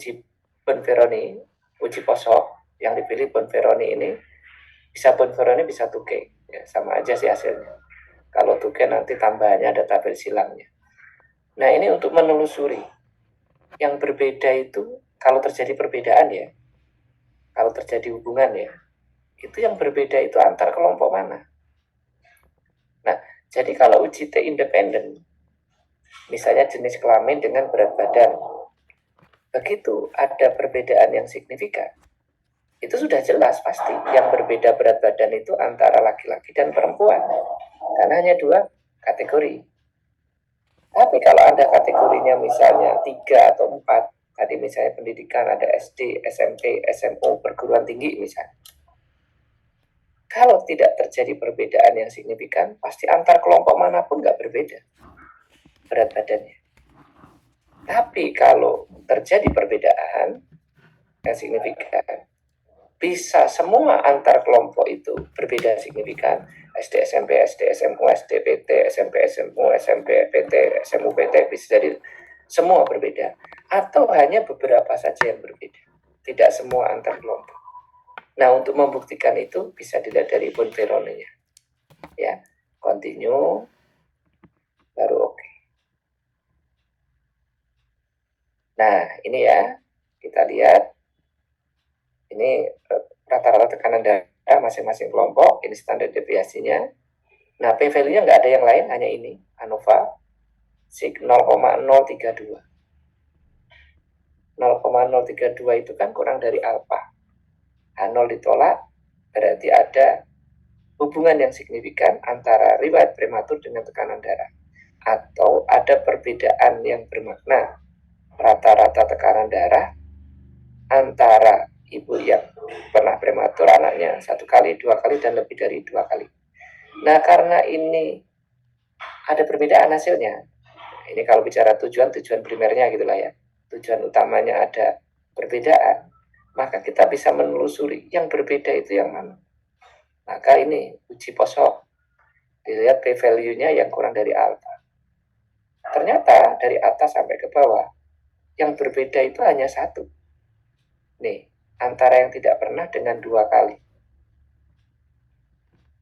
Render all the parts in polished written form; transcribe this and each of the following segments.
uji Bonferroni, uji posok yang dipilih Bonferroni ini bisa Bonferroni bisa Tuke, ya, sama aja sih hasilnya. Kalau Tuke nanti tambahannya ada tabel silangnya. Nah ini untuk menelusuri yang berbeda itu kalau terjadi perbedaan ya, kalau terjadi hubungan ya, itu yang berbeda itu antar kelompok mana. Nah jadi kalau uji T independen, misalnya jenis kelamin dengan berat badan, begitu ada perbedaan yang signifikan, itu sudah jelas pasti yang berbeda berat badan itu antara laki-laki dan perempuan, karena hanya dua kategori. Tapi kalau ada kategorinya misalnya 3 atau 4, tadi misalnya pendidikan ada SD, SMP, SMU, perguruan tinggi misalnya, kalau tidak terjadi perbedaan yang signifikan, pasti antar kelompok manapun nggak berbeda berat badannya. Tapi kalau terjadi perbedaan yang signifikan, bisa semua antar kelompok itu berbeda signifikan. SD, SMP, SD, SMU, SD, PT, SMP, SMU, SMP, PT, SMU, PT, bisa jadi semua berbeda. Atau hanya beberapa saja yang berbeda. Tidak semua antar kelompok. Nah, untuk membuktikan itu bisa dilihat dari Bonferroni-nya. Ya, continue, baru oke. Nah, ini ya, kita lihat. Ini rata-rata tekanan darah masing-masing kelompok, ini standar deviasinya. Nah, p-value-nya nggak ada yang lain, hanya ini, ANOVA, sig 0,032. 0,032 itu kan kurang dari alfa. H0 ditolak, berarti ada hubungan yang signifikan antara riwayat prematur dengan tekanan darah. Atau ada perbedaan yang bermakna rata-rata tekanan darah antara ibu yang pernah prematur anaknya 1 kali, 2 kali, dan lebih dari 2 kali. Nah, karena ini ada perbedaan hasilnya. Ini kalau bicara tujuan primernya gitulah ya. Tujuan utamanya ada perbedaan. Maka kita bisa menelusuri yang berbeda itu yang mana. Maka ini uji posok. Dilihat p-value-nya yang kurang dari alfa. Ternyata dari atas sampai ke bawah, yang berbeda itu hanya satu. Nih, antara yang tidak pernah dengan 2 kali.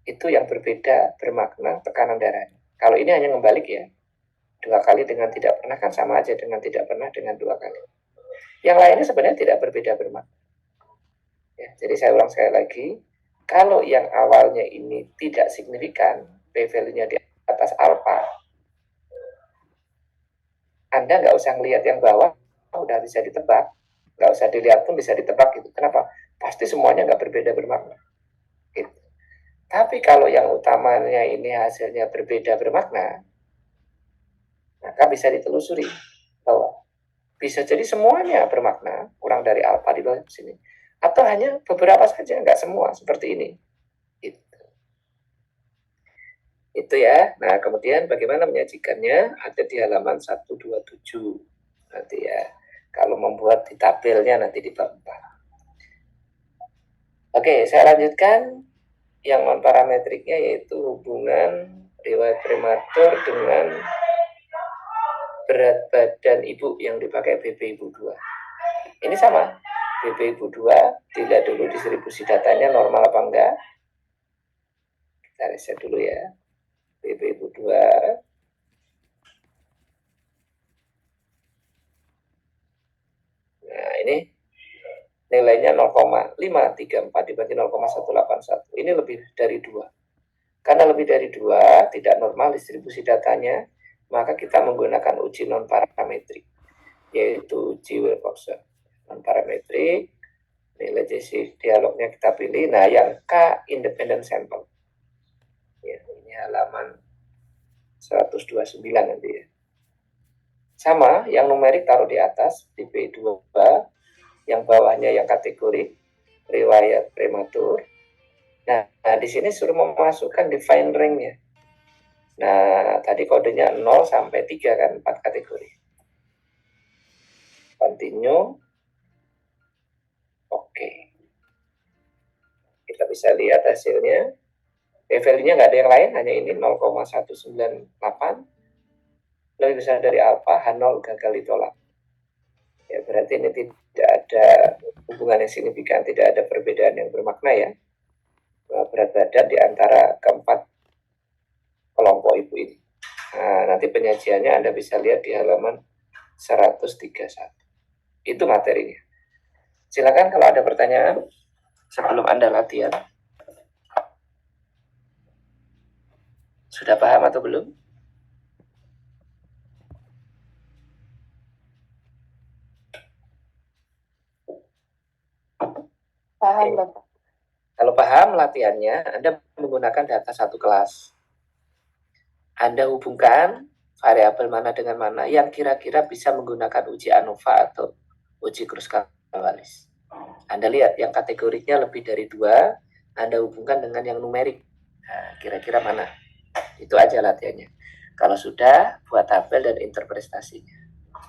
Itu yang berbeda bermakna tekanan darahnya. Kalau ini hanya membalik ya. 2 kali dengan tidak pernah kan sama aja dengan tidak pernah dengan 2 kali. Yang lainnya sebenarnya tidak berbeda bermakna. Ya, jadi saya ulang sekali lagi. Kalau yang awalnya ini tidak signifikan, p-value-nya di atas alfa, Anda nggak usah ngelihat yang bawah, udah bisa ditebak. Nggak usah dilihat pun bisa ditebak gitu. Kenapa? Pasti semuanya nggak berbeda bermakna. Gitu. Tapi kalau yang utamanya ini hasilnya berbeda bermakna, maka bisa ditelusuri bahwa bisa jadi semuanya bermakna, kurang dari alfa di bawah sini. Atau hanya beberapa saja, nggak semua, seperti ini. Itu ya. Nah, kemudian bagaimana menyajikannya? Ada di halaman 127. Nanti ya. Kalau membuat di tabelnya nanti di bab 4. Oke, saya lanjutkan yang non-parametriknya yaitu hubungan riwayat prematur dengan berat badan ibu yang dipakai BB Ibu 2. Ini sama. BB Ibu 2, dilihat dulu distribusi datanya normal apa enggak. Kita reset dulu ya. BB Ibu 2. Nah, ini nilainya 0,534 dibagi 0,181. Ini lebih dari 2. Karena lebih dari 2, tidak normal distribusi datanya, maka kita menggunakan uji non-parametrik, yaitu uji Wilcoxon. Non-parametrik, nilai JC dialognya kita pilih. Nah, yang K, independent sample. Ya, ini halaman 129 nanti ya. Sama, yang numerik taruh di atas, di B2, yang bawahnya yang kategori riwayat prematur. Nah, di sini suruh memasukkan define range-nya. Nah, tadi kodenya 0 sampai 3 kan, 4 kategori. Continue. Oke. Kita bisa lihat hasilnya. P-value-nya nggak ada yang lain, hanya ini 0,198. Lebih besar dari alfa, H0 gagal ditolak. Ya, berarti ini tidak ada hubungan yang signifikan, tidak ada perbedaan yang bermakna ya. Berat badan di antara keempat kelompok ibu ini. Nah, nanti penyajiannya Anda bisa lihat di halaman 131. Itu materinya. Silakan kalau ada pertanyaan sebelum Anda latihan. Sudah paham atau belum? Paham, Bapak. Kalau paham latihannya, Anda menggunakan data satu kelas. Anda hubungkan variabel mana dengan mana yang kira-kira bisa menggunakan uji ANOVA atau uji Kruskal-Wallis. Anda lihat yang kategorinya lebih dari 2, Anda hubungkan dengan yang numerik. Nah, kira-kira mana? Itu aja latihannya. Kalau sudah, buat tabel dan interpretasinya.